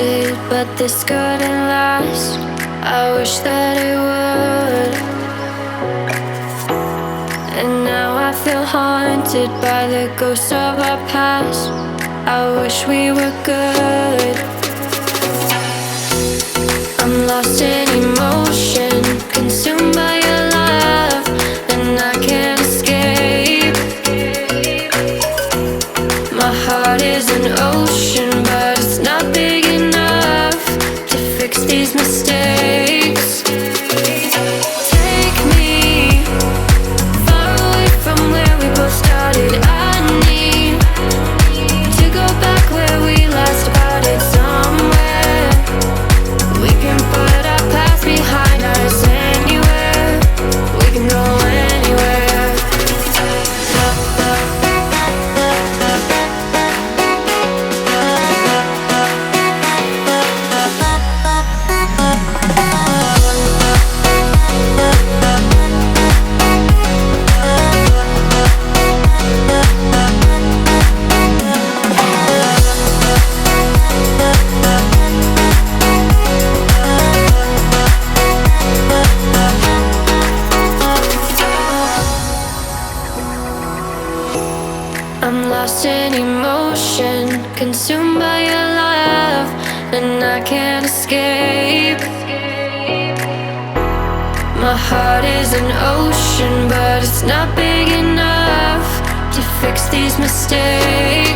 it, but this couldn't last. I wish that it would. And now I feel haunted by the ghosts of our past. I wish we were good. I'm lost in emotion, consumed by your love, and I can't escape. My heart is an ocean, but it's not big enough to fix these mistakes. Take me far away from where we both started. I need to go back where we last parted. Somewhere we can put our past behind us. Anywhere we can go, anywhere. I'm lost in emotion, consumed by your love, and I can't escape. My heart is an ocean, but it's not big enough to fix these mistakes.